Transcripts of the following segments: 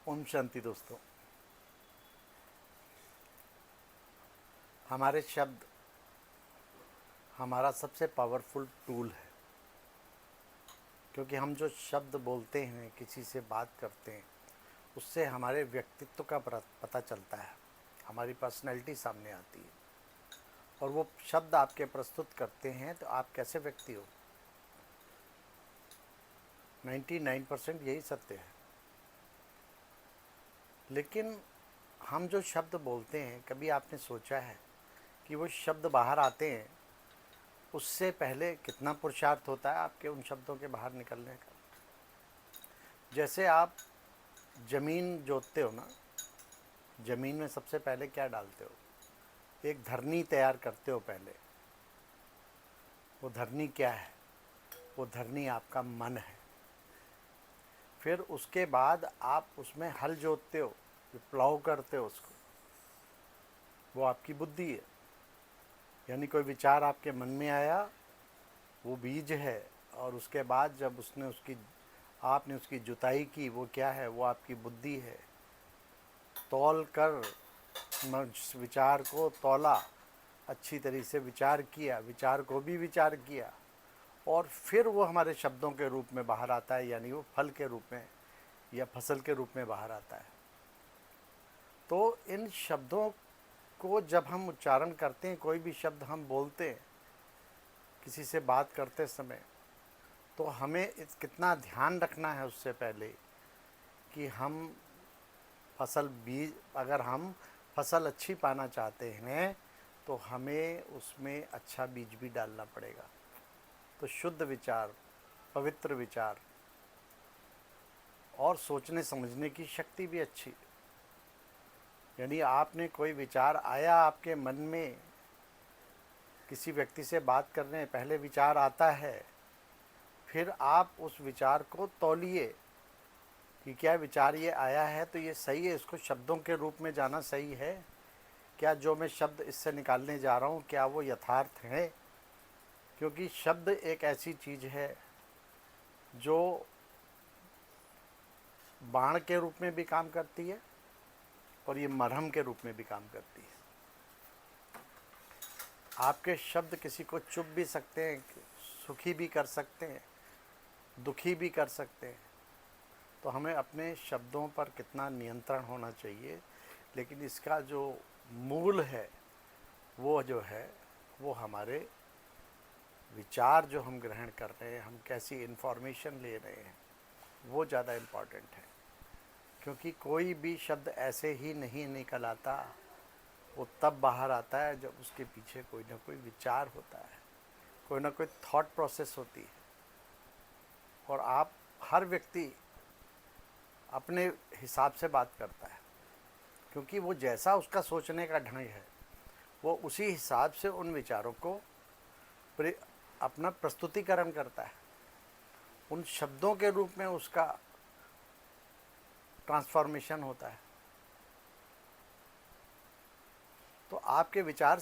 ओम शांति दोस्तों। हमारे शब्द हमारा सबसे पावरफुल टूल है, क्योंकि हम जो शब्द बोलते हैं, किसी से बात करते हैं, उससे हमारे व्यक्तित्व का पता चलता है, हमारी पर्सनैलिटी सामने आती है। और वो शब्द आपके प्रस्तुत करते हैं तो आप कैसे व्यक्ति हो। 99% यही सत्य है। लेकिन हम जो शब्द बोलते हैं, कभी आपने सोचा है कि वो शब्द बाहर आते हैं, उससे पहले कितना पुरुषार्थ होता है आपके उन शब्दों के बाहर निकलने का। जैसे आप ज़मीन जोतते हो ना, ज़मीन में सबसे पहले क्या डालते हो? एक धरनी तैयार करते हो पहले। वो धरनी क्या है? वो धरनी आपका मन है। फिर उसके बाद आप उसमें हल जोतते हो, प्लाव करते हो उसको, वो आपकी बुद्धि है। यानी कोई विचार आपके मन में आया, वो बीज है। और उसके बाद जब आपने उसकी जुताई की, वो क्या है? वो आपकी बुद्धि है। तौल कर विचार को तौला, अच्छी तरीके से विचार किया, विचार को भी विचार किया, और फिर वो हमारे शब्दों के रूप में बाहर आता है, यानी वो फल के रूप में या फसल के रूप में बाहर आता है। तो इन शब्दों को जब हम उच्चारण करते हैं, कोई भी शब्द हम बोलते हैं किसी से बात करते समय, तो हमें कितना ध्यान रखना है उससे पहले कि अगर हम फसल अच्छी पाना चाहते हैं तो हमें उसमें अच्छा बीज भी डालना पड़ेगा। तो शुद्ध विचार, पवित्र विचार और सोचने समझने की शक्ति भी अच्छी। यानी आपने कोई विचार आया आपके मन में, किसी व्यक्ति से बात करने पहले विचार आता है, फिर आप उस विचार को तौलिए कि क्या विचार ये आया है तो ये सही है, इसको शब्दों के रूप में जाना सही है क्या? जो मैं शब्द इससे निकालने जा रहा हूँ, क्या वो यथार्थ है? क्योंकि शब्द एक ऐसी चीज़ है जो बाण के रूप में भी काम करती है और ये मरहम के रूप में भी काम करती है। आपके शब्द किसी को चुप भी सकते हैं, सुखी भी कर सकते हैं, दुखी भी कर सकते हैं। तो हमें अपने शब्दों पर कितना नियंत्रण होना चाहिए। लेकिन इसका जो मूल है वो जो है, वो हमारे विचार जो हम ग्रहण कर रहे हैं, हम कैसी इन्फॉर्मेशन ले रहे हैं, वो ज़्यादा इम्पॉर्टेंट है। क्योंकि कोई भी शब्द ऐसे ही नहीं निकल आता, वो तब बाहर आता है जब उसके पीछे कोई ना कोई विचार होता है, कोई ना कोई थॉट प्रोसेस होती है। और हर व्यक्ति अपने हिसाब से बात करता है, क्योंकि वो जैसा उसका सोचने का ढंग है, वो उसी हिसाब से उन विचारों को अपना प्रस्तुतिकरण करता है, उन शब्दों के रूप में उसका ट्रांसफॉर्मेशन होता है। तो आपके विचार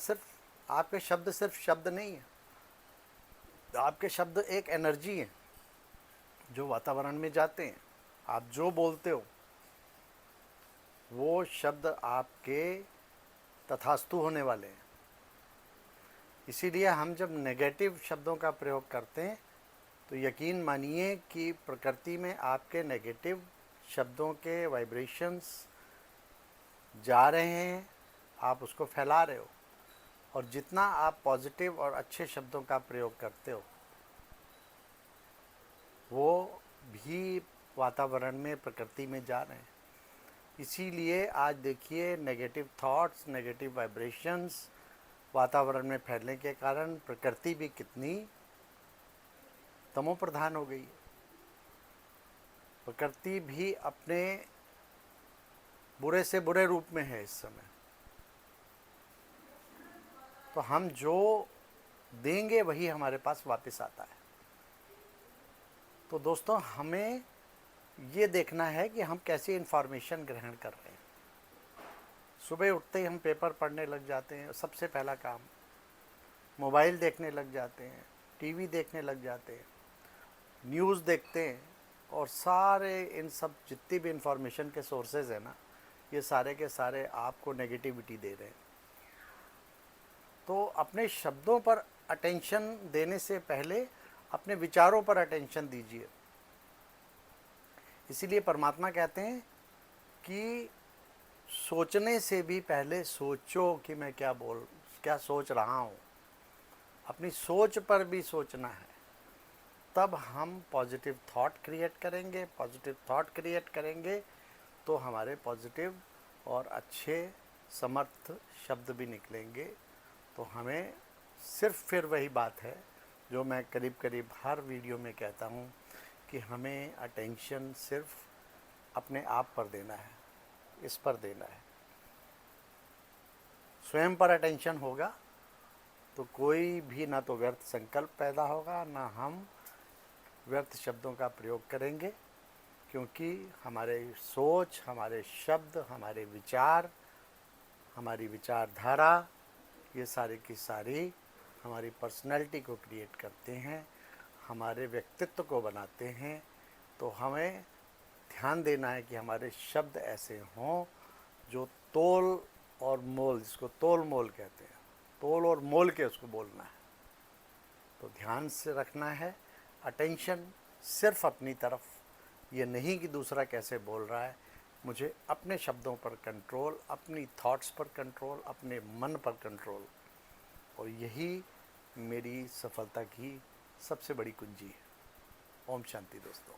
आपके शब्द सिर्फ शब्द नहीं है, आपके शब्द एक एनर्जी है जो वातावरण में जाते हैं। आप जो बोलते हो वो शब्द आपके तथास्तु होने वाले हैं। इसीलिए हम जब नेगेटिव शब्दों का प्रयोग करते हैं तो यकीन मानिए कि प्रकृति में आपके नेगेटिव शब्दों के वाइब्रेशंस जा रहे हैं, आप उसको फैला रहे हो। और जितना आप पॉजिटिव और अच्छे शब्दों का प्रयोग करते हो, वो भी वातावरण में, प्रकृति में जा रहे हैं। इसीलिए आज देखिए, नेगेटिव थॉट्स, नेगेटिव वाइब्रेशंस वातावरण में फैलने के कारण प्रकृति भी कितनी तमोप्रधान हो गई है। प्रकृति भी अपने बुरे से बुरे रूप में है इस समय। तो हम जो देंगे वही हमारे पास वापस आता है। तो दोस्तों, हमें ये देखना है कि हम कैसी इन्फॉर्मेशन ग्रहण कर रहे हैं। सुबह उठते ही हम पेपर पढ़ने लग जाते हैं, सबसे पहला काम। मोबाइल देखने लग जाते हैं, टीवी देखने लग जाते हैं, न्यूज़ देखते हैं, और सारे इन सब जितनी भी इंफॉर्मेशन के सोर्सेज हैं ना, ये सारे के सारे आपको नेगेटिविटी दे रहे हैं। तो अपने शब्दों पर अटेंशन देने से पहले अपने विचारों पर अटेंशन दीजिए। इसीलिए परमात्मा कहते हैं कि सोचने से भी पहले सोचो कि मैं क्या सोच रहा हूँ। अपनी सोच पर भी सोचना है, तब हम पॉजिटिव थॉट क्रिएट करेंगे। पॉजिटिव थॉट क्रिएट करेंगे तो हमारे पॉजिटिव और अच्छे समर्थ शब्द भी निकलेंगे। तो हमें सिर्फ फिर वही बात है जो मैं करीब करीब हर वीडियो में कहता हूँ कि हमें अटेंशन सिर्फ अपने आप पर देना है, इस पर देना है। स्वयं पर अटेंशन होगा तो कोई भी ना तो व्यर्थ संकल्प पैदा होगा, ना हम व्यर्थ शब्दों का प्रयोग करेंगे, क्योंकि हमारे सोच, हमारे शब्द, हमारे विचार, हमारी विचारधारा, ये सारी की सारी हमारी पर्सनैलिटी को क्रिएट करते हैं, हमारे व्यक्तित्व को बनाते हैं। तो हमें ध्यान देना है कि हमारे शब्द ऐसे हों जो तोल और मोल, जिसको तोल मोल कहते हैं, तोल और मोल के उसको बोलना है। तो ध्यान से रखना है, अटेंशन सिर्फ अपनी तरफ, ये नहीं कि दूसरा कैसे बोल रहा है। मुझे अपने शब्दों पर कंट्रोल, अपनी थॉट्स पर कंट्रोल, अपने मन पर कंट्रोल, और यही मेरी सफलता की सबसे बड़ी कुंजी है। ओम शांति दोस्तों।